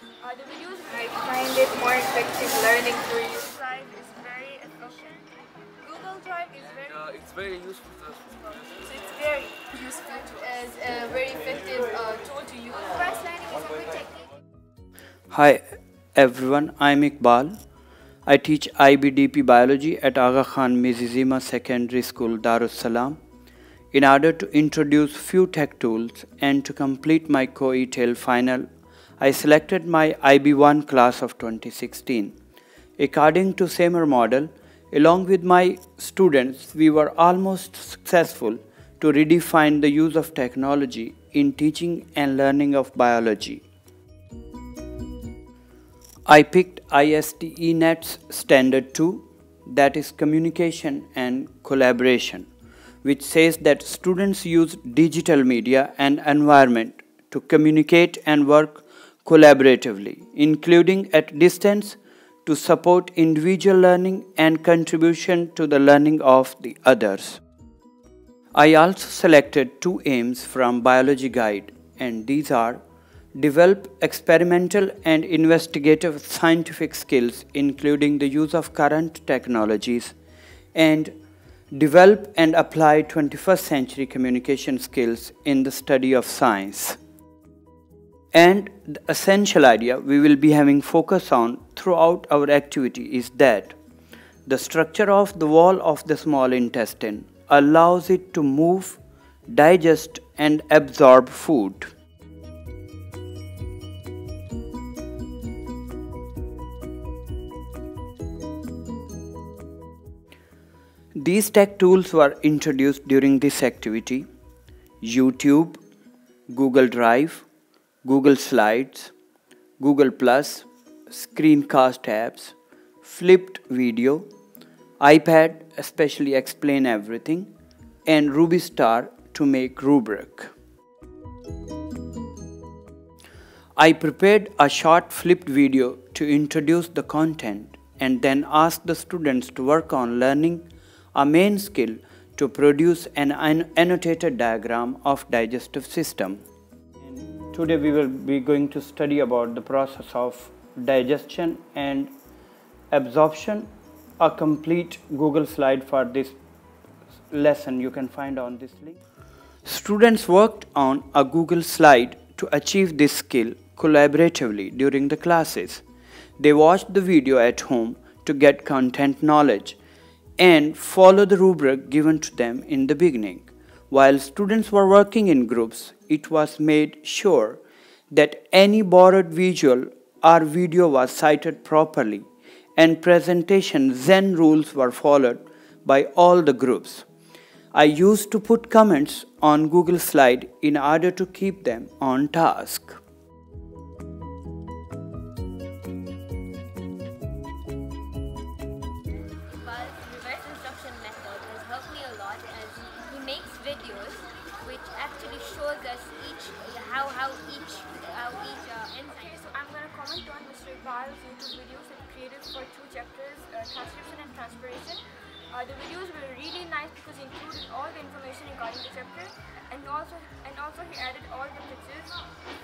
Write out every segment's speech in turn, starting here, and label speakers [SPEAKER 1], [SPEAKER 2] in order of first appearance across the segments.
[SPEAKER 1] The videos I find it more effective learning through YouTube. Drive is very efficient. Google Drive is
[SPEAKER 2] it's very useful to us.
[SPEAKER 1] so it's very useful to as a very effective tool to use. Fast learning is a good technique.
[SPEAKER 3] Hi everyone, I'm Iqbal. I teach IBDP biology at Aga Khan Mizizima Secondary School, Darussalam. In order to introduce few tech tools and to complete my co-ETAL final, I selected my IB1 class of 2016. According to SAMR model, along with my students, we were almost successful to redefine the use of technology in teaching and learning of biology. I picked ISTE NET's Standard 2, that is Communication and Collaboration, which says that students use digital media and environment to communicate and work collaboratively, including at distance, to support individual learning and contribution to the learning of the others. I also selected two aims from Biology Guide, and these are: develop experimental and investigative scientific skills, including the use of current technologies, and develop and apply 21st century communication skills in the study of science. And the essential idea we will be having focus on throughout our activity is that the structure of the wall of the small intestine allows it to move, digest, and absorb food. These tech tools were introduced during this activity: YouTube, Google Drive, Google Slides, Google+, screencast apps, flipped video, iPad, especially Explain Everything, and RubyStar to make rubric. I prepared a short flipped video to introduce the content and then asked the students to work on learning a main skill to produce an annotated diagram of digestive system. Today we will be going to study about the process of digestion and absorption. A complete Google slide for this lesson you can find on this link. Students worked on a Google slide to achieve this skill collaboratively during the classes. They watched the video at home to get content knowledge and follow the rubric given to them in the beginning. While students were working in groups, it was made sure that any borrowed visual or video was cited properly, and presentation Zen rules were followed by all the groups. I used to put comments on Google Slide in order to keep them on task.
[SPEAKER 4] Videos which actually shows us how each enzyme.
[SPEAKER 1] Okay, so I'm going to comment on Mr. Iqbal's YouTube videos that he created for two chapters, transcription and transpiration. The videos were really nice because he included all the information regarding the chapter, and also he added all the pictures.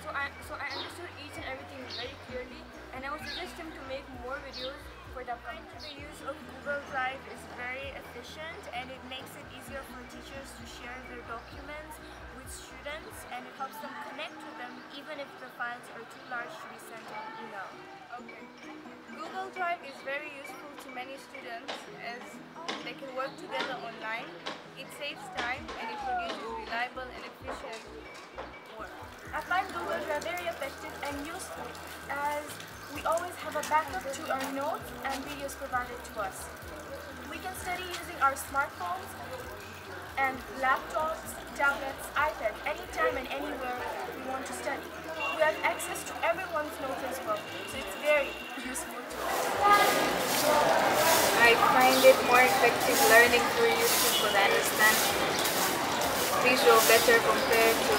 [SPEAKER 1] So I understood each and everything very clearly, and I would suggest him to make more videos for the upcoming.
[SPEAKER 5] The use of Google Drive is very efficient, and it makes it easier for teachers to share their documents with students, and it helps them connect with them even if the files are too large to be sent on email.
[SPEAKER 1] Okay. Google Drive is very useful to many students as they can work together online. It saves time and it produces reliable and efficient work.
[SPEAKER 5] I find Google Drive very effective and useful as we always have a backup to our notes and videos provided to us. We can study using our smartphones and laptops, tablets, iPad, anytime and anywhere we want to study. We have access to everyone's notes as well, so it's very useful to us.
[SPEAKER 1] I find it more effective learning through YouTube because I understand visual better compared to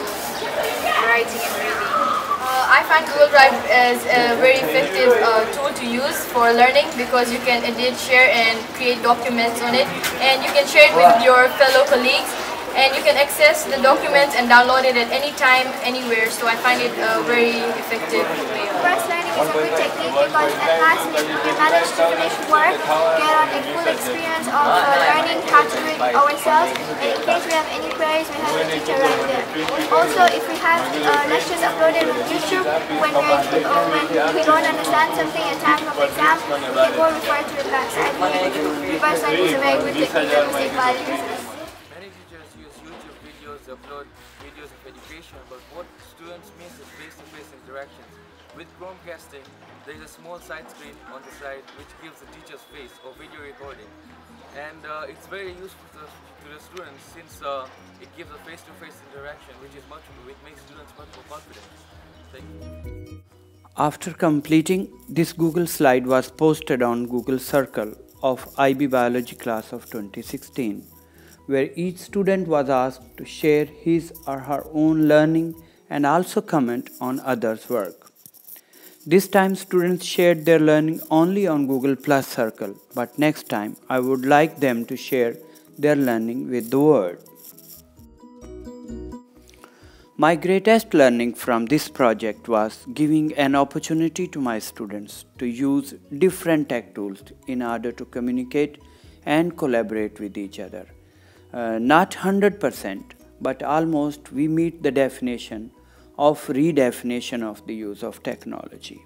[SPEAKER 1] writing and reading. I find Google Drive as a very effective tool to use for learning because you can indeed share and create documents on it, and you can share it with your fellow colleagues,
[SPEAKER 5] and you can access the documents and download it at any time, anywhere. So I find it a very effective way.
[SPEAKER 1] Course learning is a good technique because at last we manage to finish work, get on a full experience of learning how to do it ourselves, and in case we have any queries, we have a teacher right there. Also, if we have lectures uploaded on YouTube, when we don't understand something at time of exam, we can go refer to the back side. Reverse learning is a very good technique that will save values.
[SPEAKER 2] Many teachers use YouTube videos to upload videos of education, but what students miss is face-to-face interactions. With Chromecasting, there is a small side screen on the side which gives the teacher's face or video recording. And it's very useful to the students since it gives a face-to-face interaction which makes students much more confident. Thank you.
[SPEAKER 3] After completing, this Google slide was posted on Google Circle of IB Biology class of 2016, where each student was asked to share his or her own learning and also comment on others' work. This time students shared their learning only on Google Plus Circle, but next time I would like them to share their learning with the world. My greatest learning from this project was giving an opportunity to my students to use different tech tools in order to communicate and collaborate with each other. Not 100%, but almost we meet the definition of redefinition of the use of technology.